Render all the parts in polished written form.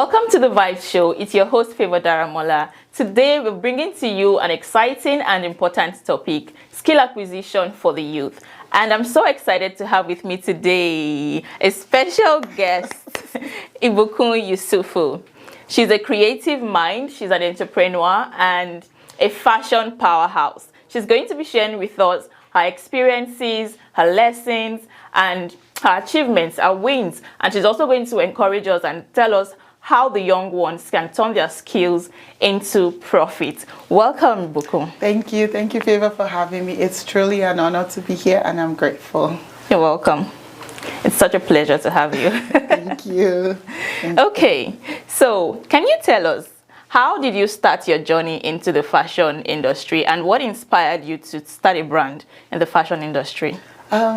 Welcome to the Vibe Show. It's your host, Favour Daramola. Today, we're bringing to you an exciting and important topic, skill acquisition for the youth. And I'm so excited to have with me today a special guest, Ibukun Yesufu. She's a creative mind, she's an entrepreneur, and a fashion powerhouse. She's going to be sharing with us her experiences, her lessons, and her achievements, her wins. And she's also going to encourage us and tell us how the young ones can turn their skills into profit. Welcome, Ibukun. Thank you, Favour, for having me. It's truly an honor to be here, and I'm grateful. You're welcome. It's such a pleasure to have you. Thank you. Okay, so can you tell us, how did you start your journey into the fashion industry, and what inspired you to start a brand in the fashion industry?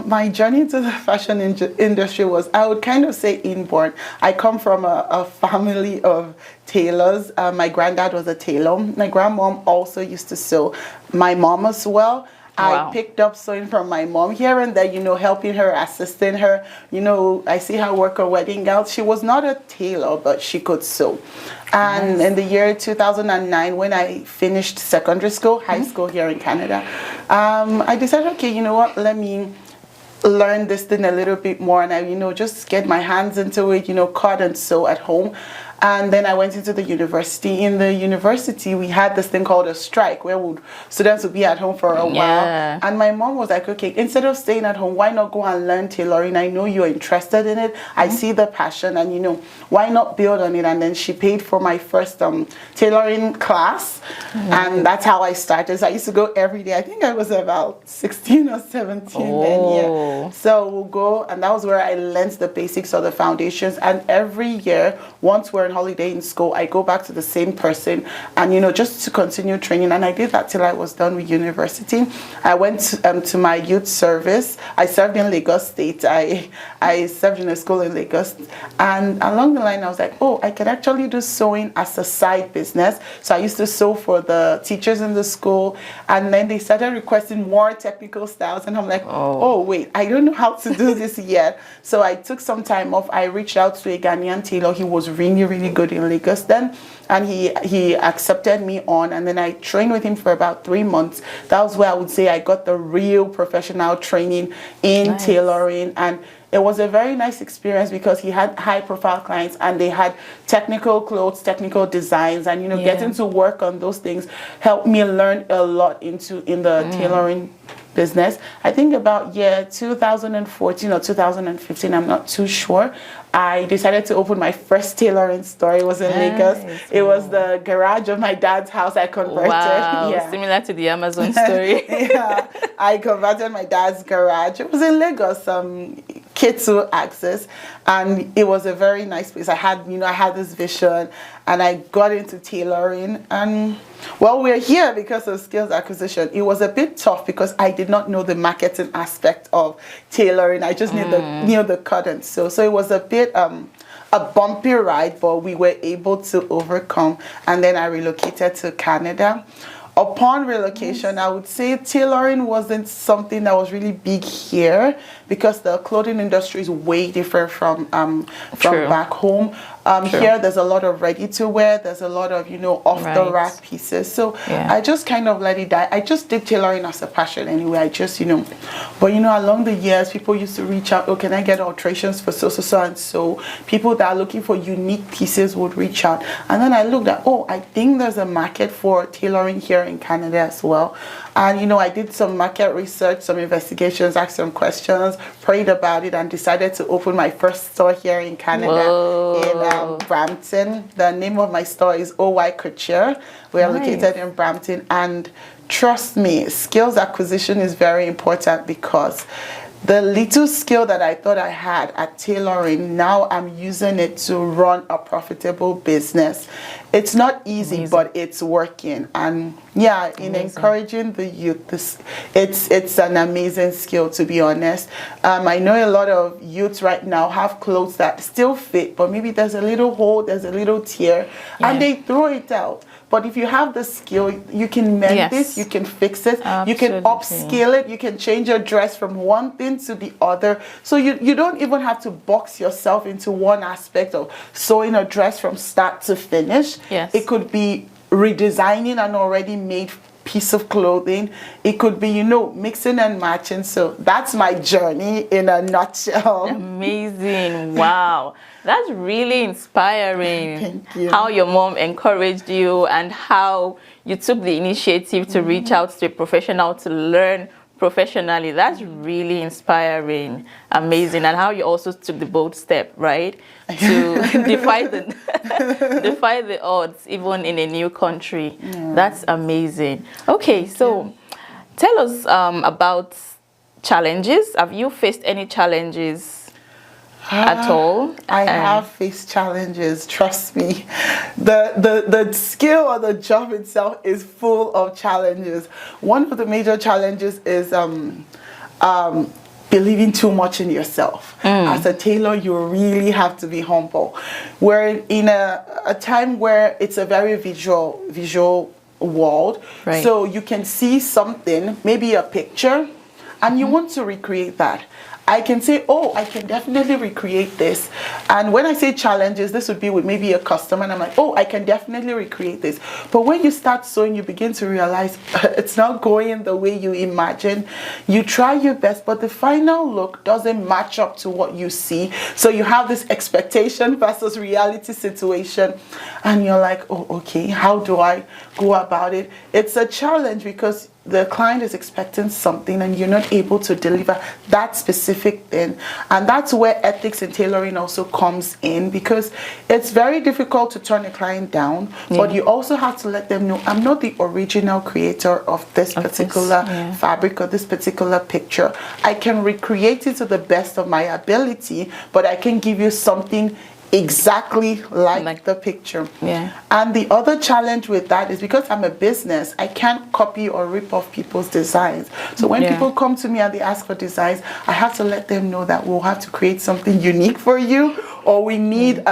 My journey into the fashion industry was, I would kind of say, inborn. I come from a family of tailors. My granddad was a tailor. My grandmom also used to sew. My mom as well. Wow. I picked up sewing from my mom here and there, helping her, assisting her. I see her work her wedding gowns. She was not a tailor, but she could sew. And in the year 2009, when I finished secondary school, high school here in Canada, I decided, okay, you know what, let me learn this thing a little bit more, and I, just get my hands into it, cut and sew at home. And then I went into the university. In the university, we had this thing called a strike, where students would be at home for a while. And my mom was like, okay, instead of staying at home, why not go and learn tailoring? I know you're interested in it. I see the passion, and why not build on it? And then she paid for my first tailoring class. And that's how I started. So I used to go every day. I think I was about 16 or 17 then, yeah. So we'll go, and that was where I learned the basics of the foundations. And every year, once we're on holiday in school, I go back to the same person, and just to continue training. And I did that till I was done with university. I went to my youth service. I served in Lagos State. I served in a school in Lagos, and along the line I was like, oh, I can actually do sewing as a side business. So I used to sew for the teachers in the school, and then they started requesting more technical styles, and I'm like, oh wait, I don't know how to do this yet. So I took some time off. I reached out to a Ghanaian tailor. He was really good in Lagos then, and he accepted me on, and then I trained with him for about 3 months. That was where I would say I got the real professional training in tailoring, and it was a very nice experience because he had high profile clients, and they had technical clothes, technical designs, and getting to work on those things helped me learn a lot in the tailoring business. I think about year 2014 or 2015, I'm not too sure, I decided to open my first tailoring store. It was in Lagos. It was the garage of my dad's house I converted. Wow, similar to the Amazon story. Yeah, I converted my dad's garage. It was in Lagos, K2 access, and it was a very nice place. I had this vision, and I got into tailoring, and well, we're here because of skills acquisition. It was a bit tough because I did not know the marketing aspect of tailoring. I just knew the cut and sew. So it was a bit a bumpy ride, but we were able to overcome. And then I relocated to Canada. Upon relocation, I would say tailoring wasn't something that was really big here because the clothing industry is way different from back home. Here, there's a lot of ready-to-wear. There's a lot of, off-the-rack pieces. So I just kind of let it die. I just did tailoring as a passion anyway. I just, but, along the years, people used to reach out, oh, can I get alterations for so and so? People that are looking for unique pieces would reach out. And then I looked at, oh, I think there's a market for tailoring here in Canada as well. And, I did some market research, some investigations, asked some questions, prayed about it, and decided to open my first store here in Canada in Brampton. The name of my store is OY Couture. We are located in Brampton. And trust me, skills acquisition is very important because the little skill that I thought I had at tailoring, now I'm using it to run a profitable business. It's not easy, but it's working. And Yeah, in encouraging the youth, it's an amazing skill, to be honest. I know a lot of youths right now have clothes that still fit, but maybe there's a little hole, there's a little tear, and they throw it out. But if you have the skill, you can mend this, you can fix it, you can upscale it, you can change your dress from one thing to the other. So you don't even have to box yourself into one aspect of sewing a dress from start to finish. Yes. It could be redesigning an already made piece of clothing. It could be, you know, mixing and matching. So that's my journey in a nutshell. Amazing. Wow. That's really inspiring. Thank you. How your mom encouraged you and how you took the initiative to reach out to a professional to learn professionally. That's really inspiring. Amazing. And how you also took the bold step, right? To defy the odds even in a new country. That's amazing. Okay, so tell us about challenges. Have you faced any challenges at all? I have faced challenges, trust me. The skill or the job itself is full of challenges. One of the major challenges is believing too much in yourself. As a tailor, you really have to be humble. We're in a time where it's a very visual world. Right. So you can see something, maybe a picture, and you want to recreate that. I can say, oh, I can definitely recreate this. And when I say challenges, this would be with maybe a customer, and I'm like, oh, I can definitely recreate this. But when you start sewing, you begin to realize it's not going the way you imagine. You try your best, but the final look doesn't match up to what you see. So you have this expectation versus reality situation. And you're like, oh, okay, how do I go about it? It's a challenge because the client is expecting something and you're not able to deliver that specific thing. And that's where ethics in tailoring also comes in, because it's very difficult to turn a client down, but you also have to let them know, I'm not the original creator of this particular fabric or this particular picture. I can recreate it to the best of my ability, but I can give you something exactly like the picture. And the other challenge with that is because I'm a business, I can't copy or rip off people's designs. So when people come to me and they ask for designs, I have to let them know that we'll have to create something unique for you, or we need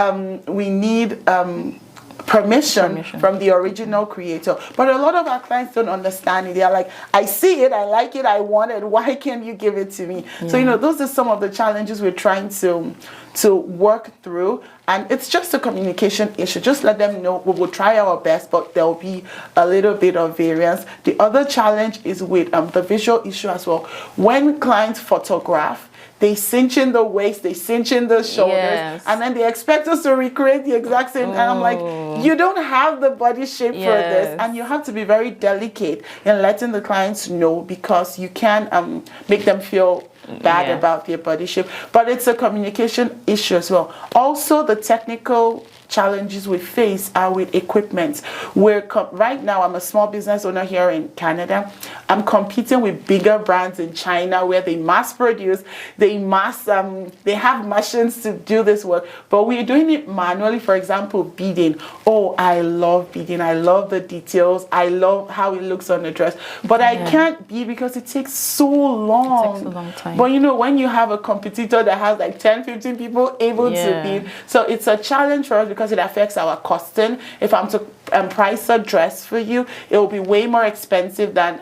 permission from the original creator. But a lot of our clients don't understand it. They're like, I see it, I like it, I want it, why can't you give it to me? So, you know, those are some of the challenges we're trying to work through. And it's just a communication issue. Just let them know we will try our best, but there'll be a little bit of variance. The other challenge is with the visual issue as well. When clients photograph, they cinch in the waist, they cinch in the shoulders, and then they expect us to recreate the exact same. And I'm like, you don't have the body shape for this. And you have to be very delicate in letting the clients know, because you can make them feel bad about their body shape. But it's a communication issue as well. Also, the technical challenges we face are with equipment. Right now, I'm a small business owner here in Canada. I'm competing with bigger brands in China where they mass produce, they have machines to do this work, but we're doing it manually. For example, beading. Oh, I love beading. I love the details. I love how it looks on the dress, but I can't bead because it takes so long. It takes a long time. But you know, when you have a competitor that has like 10, 15 people able to bead, so it's a challenge for us because it affects our costing. If I'm to price a dress for you, it will be way more expensive than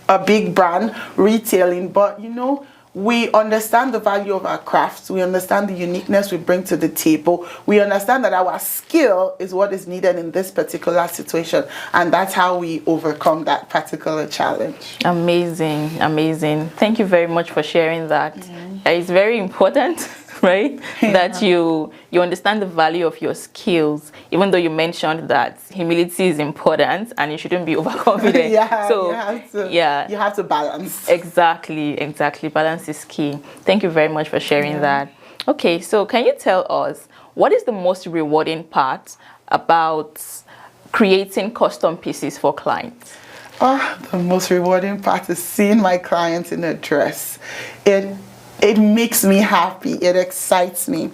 a big brand retailing. But you know, we understand the value of our crafts. We understand the uniqueness we bring to the table. We understand that our skill is what is needed in this particular situation, and that's how we overcome that particular challenge. Amazing, amazing. Thank you very much for sharing that. It's very important, right? That you understand the value of your skills, even though you mentioned that humility is important and you shouldn't be overconfident. You have to balance. Exactly. Balance is key. Thank you very much for sharing that. Okay, so can you tell us what is the most rewarding part about creating custom pieces for clients? The most rewarding part is seeing my clients in a dress. It makes me happy. It excites me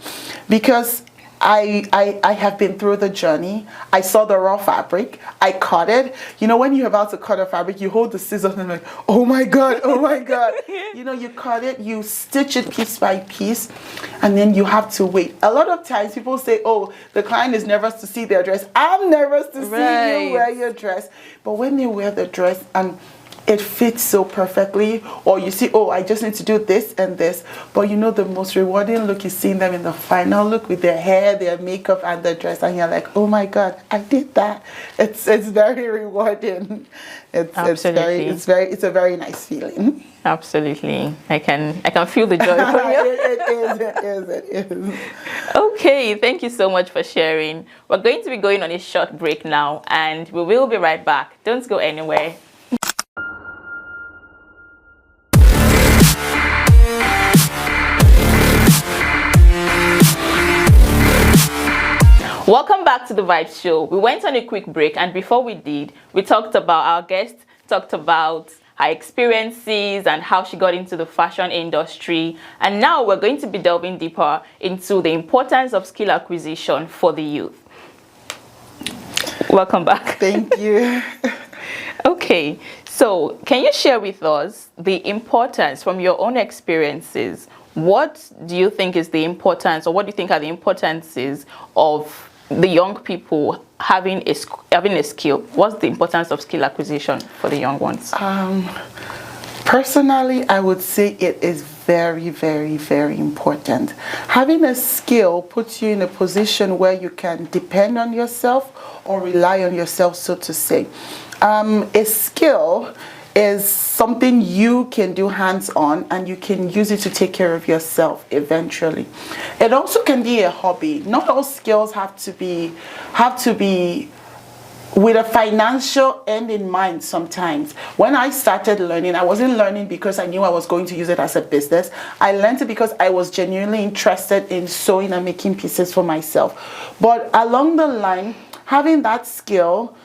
because I have been through the journey. I saw the raw fabric. I cut it. You know, when you're about to cut a fabric, you hold the scissors and like, oh my God, oh my God. You know, you cut it, you stitch it piece by piece, and then you have to wait. A lot of times people say, oh, the client is nervous to see their dress. I'm nervous to see you wear your dress. But when they wear the dress and it fits so perfectly, or you see, oh, I just need to do this and this. But you know, the most rewarding look is seeing them in the final look with their hair, their makeup, and their dress, and you're like, oh my God, I did that. It's very rewarding. It's a very nice feeling. Absolutely, I can feel the joy from you. It is. Okay, thank you so much for sharing. We're going to be going on a short break now, and we will be right back. Don't go anywhere. Welcome back to the Vibe Show. We went on a quick break, and before we did, we talked about our guest, talked about her experiences and how she got into the fashion industry. And now we're going to be delving deeper into the importance of skill acquisition for the youth. Welcome back. Thank you. Okay, so can you share with us the importance from your own experiences? What do you think is the importance, or what do you think are the importances of the young people having a skill? What's the importance of skill acquisition for the young ones? Personally, I would say it is very, very, very important. Having a skill puts you in a position where you can depend on yourself or rely on yourself, so to say. A skill is something you can do hands-on, and you can use it to take care of yourself eventually. It also can be a hobby. Not all skills have to be with a financial end in mind. Sometimes when I started learning, I wasn't learning because I knew I was going to use it as a business. I learned it because I was genuinely interested in sewing and making pieces for myself. But along the line, having that skill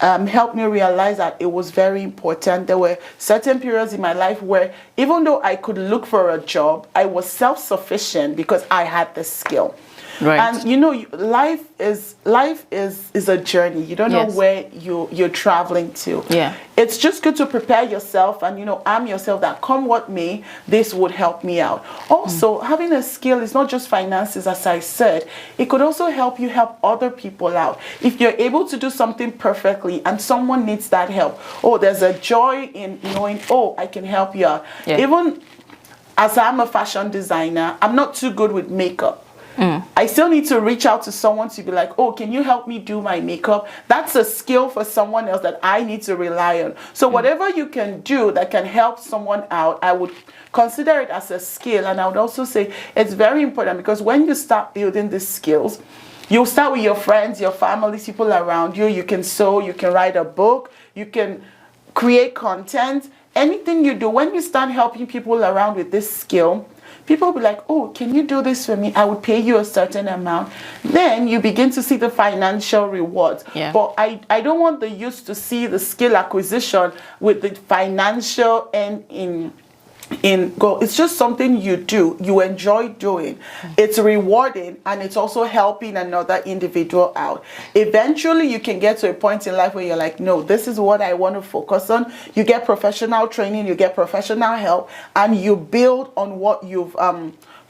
helped me realize that it was very important. There were certain periods in my life where even though I could look for a job, I was self-sufficient because I had the skill. Right. And you know, life is a journey. You don't know where you're traveling to. Yeah. It's just good to prepare yourself and, you know, arm yourself that come what may, this would help me out. Also, having a skill is not just finances, as I said. It could also help you help other people out. If you're able to do something perfectly and someone needs that help, oh, there's a joy in knowing, oh, I can help you out. Yeah. Even as I'm a fashion designer, I'm not too good with makeup. I still need to reach out to someone to be like, oh, can you help me do my makeup? That's a skill for someone else that I need to rely on. So whatever you can do that can help someone out, I would consider it as a skill. And I would also say it's very important, because when you start building these skills, you'll start with your friends, your family, people around you. You can sew, you can write a book, you can create content. Anything you do, when you start helping people around with this skill, people will be like, oh, can you do this for me? I would pay you a certain amount. Then you begin to see the financial rewards. Yeah. But I don't want the youth to see the skill acquisition with the financial end in goal. It's just something you do, you enjoy doing. It's rewarding, and it's also helping another individual out. Eventually you can get to a point in life where you're like, no, this is what I want to focus on. You get professional training, you get professional help, and you build on what you've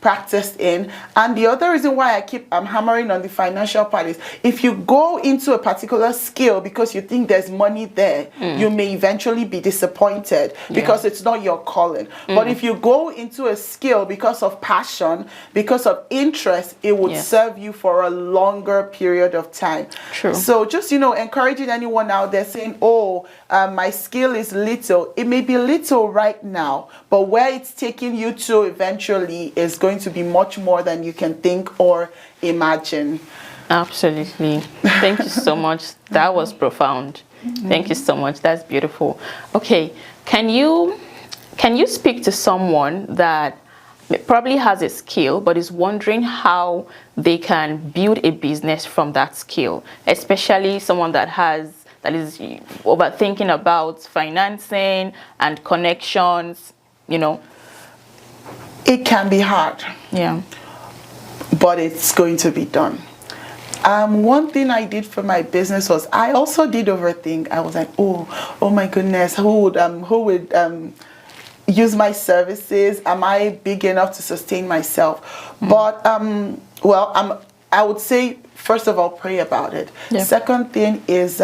practiced in. And the other reason why I keep hammering on the financial part is, if you go into a particular skill because you think there's money there, you may eventually be disappointed because it's not your calling. But if you go into a skill because of passion, because of interest, it would serve you for a longer period of time. True. So just, you know, encouraging anyone out there saying, oh, my skill is little. It may be little right now, but where it's taking you to eventually is going to be much more than you can think or imagine. Absolutely. Thank you so much. That was profound. Thank you so much. That's beautiful. Okay, can you speak to someone that probably has a skill but is wondering how they can build a business from that skill, especially someone that is overthinking about financing and connections, you know? It can be hard. Yeah. But it's going to be done. One thing I did for my business was I also did overthink. I was like, oh my goodness, who would use my services? Am I big enough to sustain myself? But I would say, first of all, pray about it. Yeah. Second thing is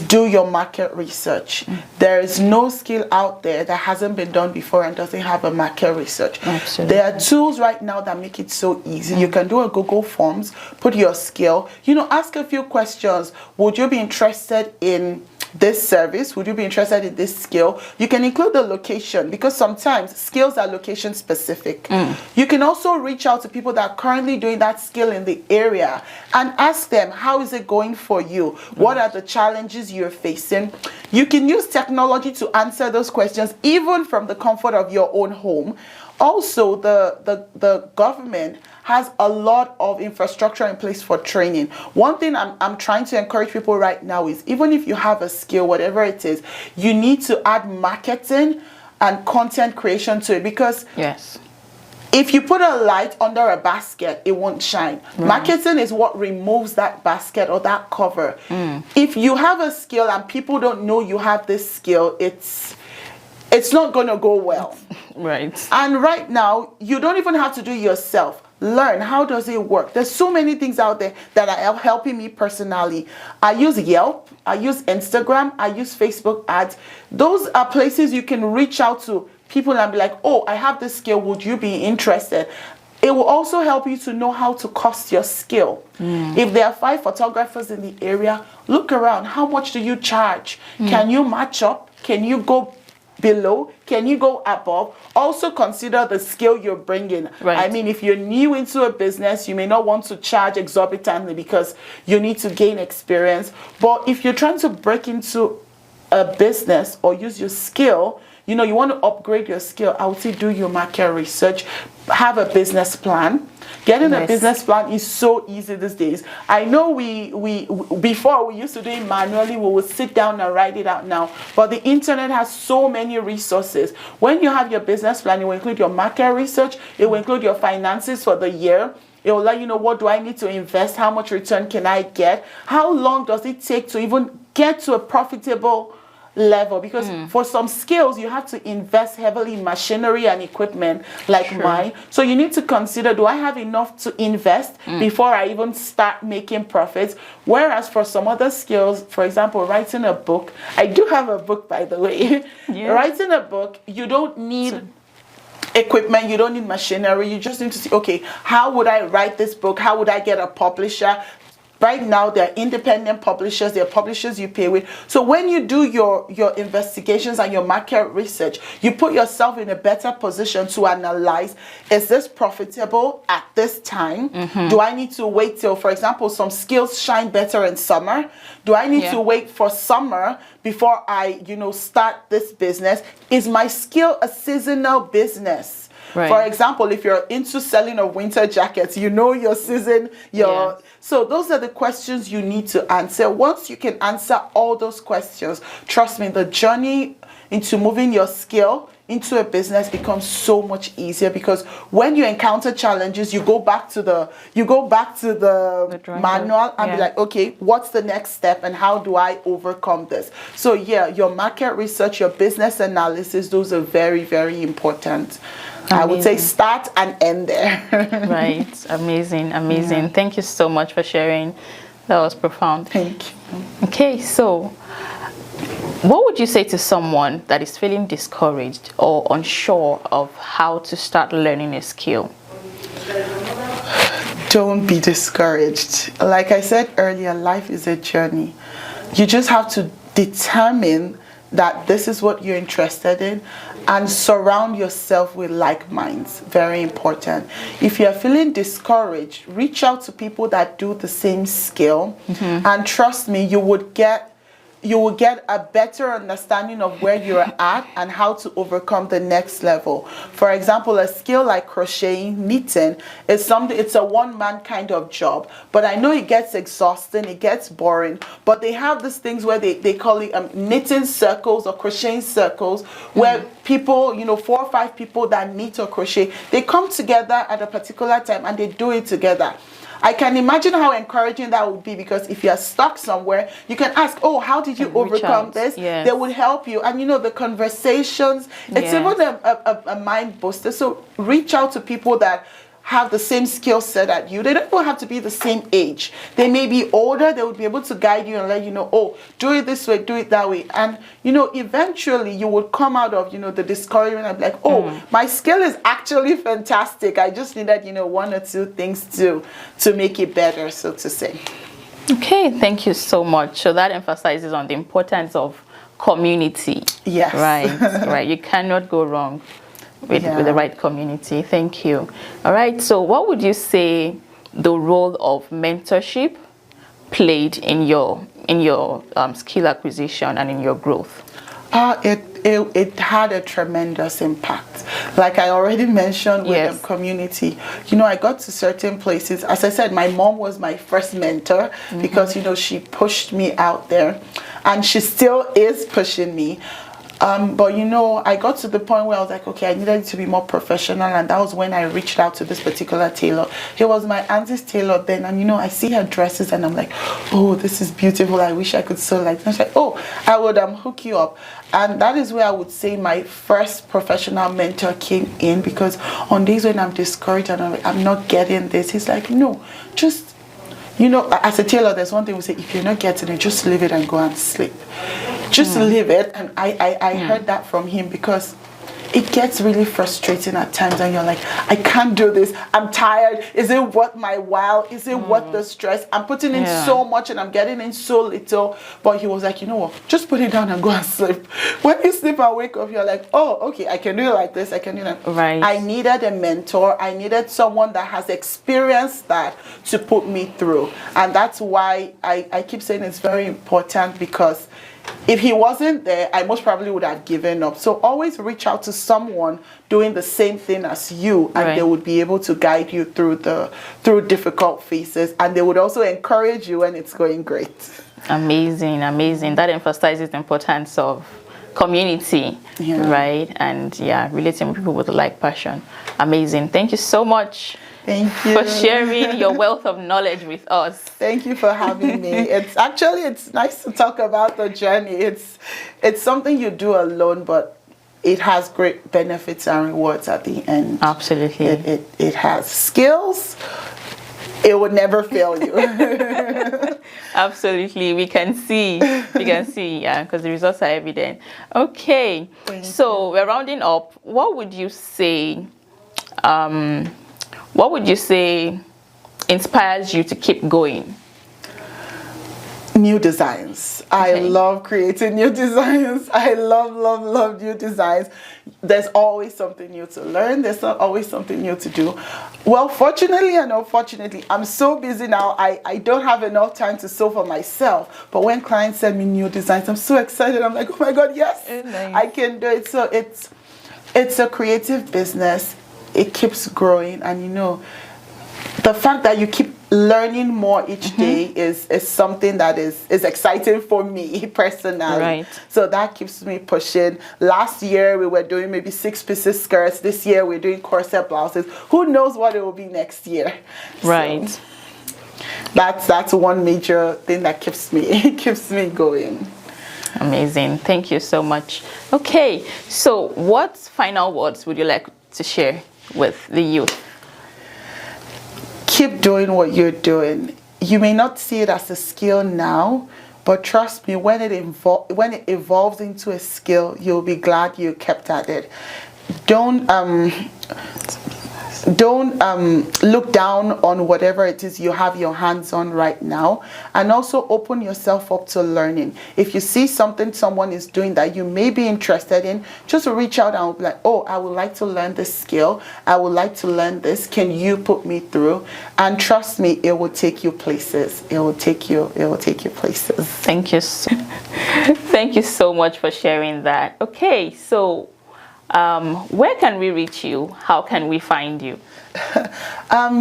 do your market research. There is no skill out there that hasn't been done before and doesn't have a market research. Absolutely. There are tools right now that make it so easy. You can do a Google Forms, put your skill, ask a few questions. Would you be interested in this service? Would you be interested in this skill? You can include the location, because sometimes skills are location specific. You can also reach out to people that are currently doing that skill in the area and ask them, how is it going for you? What are the challenges you're facing? You can use technology to answer those questions even from the comfort of your own home. Also, the government has a lot of infrastructure in place for training. One thing I'm trying to encourage people right now is, even if you have a skill, whatever it is, you need to add marketing and content creation to it, because yes, if you put a light under a basket, it won't shine. Marketing is what removes that basket or that cover. If you have a skill and people don't know you have this skill, it's not going to go well. Right. And right now, you don't even have to do it yourself. Learn, how does it work? There's so many things out there that are helping me personally. I use Yelp, I use Instagram, I use Facebook ads. Those are places you can reach out to people and be like, oh, I have this skill, would you be interested? It will also help you to know how to cost your skill. If there are 5 photographers in the area, look around. How much do you charge? Can you match up? Can you go below? Can you go above? Also consider the skill you're bringing. Right. I mean, if you're new into a business, you may not want to charge exorbitantly because you need to gain experience. But if you're trying to break into a business or use your skill, you want to upgrade your skill, I would say do your market research, have a business plan. Getting a business plan is so easy these days. I know we before we used to do it manually, we would sit down and write it out now. But the internet has so many resources. When you have your business plan, it will include your market research, it will include your finances for the year. It will let you know, what do I need to invest, how much return can I get, how long does it take to even get to a profitable level, because for some skills you have to invest heavily in machinery and equipment like mine. So you need to consider, do I have enough to invest before I even start making profits? Whereas for some other skills, for example, writing a book, I do have a book, by the way. Writing a book, you don't need equipment, you don't need machinery, you just need to see, okay, how would I write this book? How would I get a publisher? Right now, there are independent publishers, there are publishers you pay with. So when you do your investigations and your market research, you put yourself in a better position to analyze, is this profitable at this time? Do I need to wait till, for example, some skills shine better in summer? Do I need to wait for summer before I, start this business? Is my skill a seasonal business? Right. For example, if you're into selling of winter jackets, your season, so those are the questions you need to answer. Once you can answer all those questions, trust me, the journey into moving your skill into a business becomes so much easier, because when you encounter challenges, you go back to the manual and be like, okay, what's the next step and how do I overcome this? So your market research, your business analysis, those are very, very important. Amazing. I would say start and end there. Right. Amazing. Thank you so much for sharing. That was profound. Thank you. Okay, so what would you say to someone that is feeling discouraged or unsure of how to start learning a skill? Don't be discouraged. Like I said earlier, life is a journey. You just have to determine that this is what you're interested in and surround yourself with like minds. Very important. If you're feeling discouraged, reach out to people that do the same skill, and trust me, you will get a better understanding of where you're at and how to overcome the next level. For example, a skill like crocheting, knitting, it's a one-man kind of job. But I know it gets exhausting, it gets boring. But they have these things where they call it knitting circles or crocheting circles, where people, 4 or 5 people that knit or crochet, they come together at a particular time and they do it together. I can imagine how encouraging that would be, because if you're stuck somewhere, you can ask, oh, how did you overcome this? Yes. They would help you. And the conversations, it's even a mind booster. So reach out to people that have the same skill set at you. They don't even have to be the same age. They may be older. They would be able to guide you and let you know, oh, do it this way, do it that way. And, eventually you would come out of, the discouragement and be like, oh, my skill is actually fantastic. I just needed, one or two things to make it better, so to say. Okay, thank you so much. So that emphasizes on the importance of community. Yes. Right. You cannot go wrong with the right community. Thank you. All right, so what would you say the role of mentorship played in your skill acquisition and in your growth? It had a tremendous impact. Like I already mentioned with the community, I got to certain places. As I said, my mom was my first mentor because, she pushed me out there, and she still is pushing me. But I got to the point where I was like, okay, I needed to be more professional, and that was when I reached out to this particular tailor. He was my auntie's tailor then, and I see her dresses and I'm like, oh, this is beautiful. I wish I could sew like that. She's like, oh, I would hook you up. And that is where I would say my first professional mentor came in, because on days when I'm discouraged and I'm like, I'm not getting this, he's like, no, just as a tailor, there's one thing we say: if you're not getting it, just leave it and go and sleep. Just leave it. And I heard that from him, because it gets really frustrating at times, and you're like, I can't do this. I'm tired. Is it worth my while? Is it worth the stress? I'm putting in so much and I'm getting in so little. But he was like, you know what? Just put it down and go and sleep. When you sleep and wake up, you're like, oh, okay, I can do it like this. I can do that. Right. I needed a mentor. I needed someone that has experienced that to put me through. And that's why I keep saying it's very important, because if he wasn't there, I most probably would have given up. So always reach out to someone doing the same thing as you, and they would be able to guide you through difficult phases, and they would also encourage you when it's going great. Amazing. That emphasizes the importance of community, right? And relating with people with a like passion. Amazing. Thank you so much. Thank you for sharing your wealth of knowledge with us. Thank you for having me. It's nice to talk about the journey. It's something you do alone, but it has great benefits and rewards at the end. Absolutely. It has skills. It would never fail you. Absolutely. We can see, because the results are evident. Okay. So we're rounding up. What would you say inspires you to keep going? New designs. I love creating new designs. I love new designs. There's always something new to learn. There's always something new to do. Well, fortunately and unfortunately, I'm so busy now. I don't have enough time to sew for myself. But when clients send me new designs, I'm so excited. I'm like, oh my God, yes, I can do it. So it's a creative business. It keeps growing, and the fact that you keep learning more each day is something that is exciting for me personally. Right. So that keeps me pushing. Last year we were doing maybe 6-piece skirts. This year we're doing corset blouses. Who knows what it will be next year? Right. So that's one major thing that keeps me going. Amazing. Thank you so much. Okay, so what final words would you like to share with the youth? Keep doing what you're doing. You may not see it as a skill now, but trust me, when it evolves into a skill, you'll be glad you kept at it. Don't look down on whatever it is you have your hands on right now, and also open yourself up to learning. If you see something someone is doing that you may be interested in, just reach out and be like, oh, I would like to learn this skill. I would like to learn this. Can you put me through? And trust me, it will take you places. It will take you places. Thank you. Thank you so much for sharing that. Okay, so where can we reach you? How can we find you?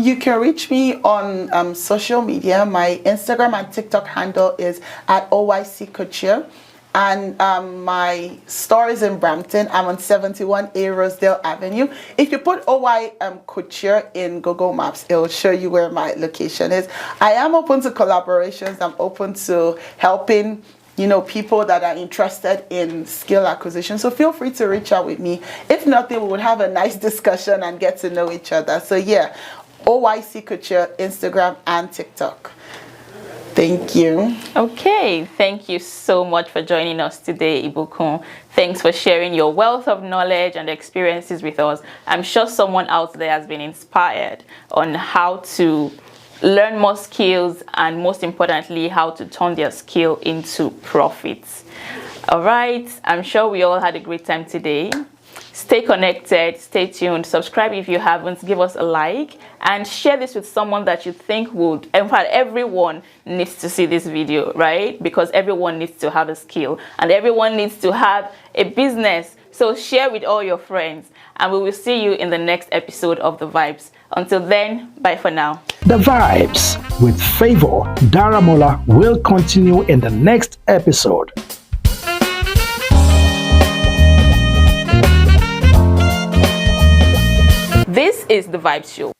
You can reach me on social media. My Instagram and TikTok handle is @OYC Couture. And my store is in Brampton. I'm on 71A Rosedale Avenue. If you put OY Couture in Google Maps, it will show you where my location is. I am open to collaborations. I'm open to helping, you know, people that are interested in skill acquisition. So feel free to reach out with me. If nothing, we would have a nice discussion and get to know each other. So yeah, OYC Couture, Instagram and TikTok. Thank you. Okay, thank you so much for joining us today, Ibukun. Thanks for sharing your wealth of knowledge and experiences with us. I'm sure someone out there has been inspired on how to learn more skills and, most importantly, how to turn their skill into profits. All right, I'm sure we all had a great time today. Stay connected, stay tuned, subscribe if you haven't, give us a like, and share this with someone that you think would. In fact, everyone needs to see this video, right? Because everyone needs to have a skill and everyone needs to have a business. So share with all your friends, and we will see you in the next episode of The Vibes. Until then, bye for now. The Vibes with Favour Daramola will continue in the next episode. This is The Vibes Show.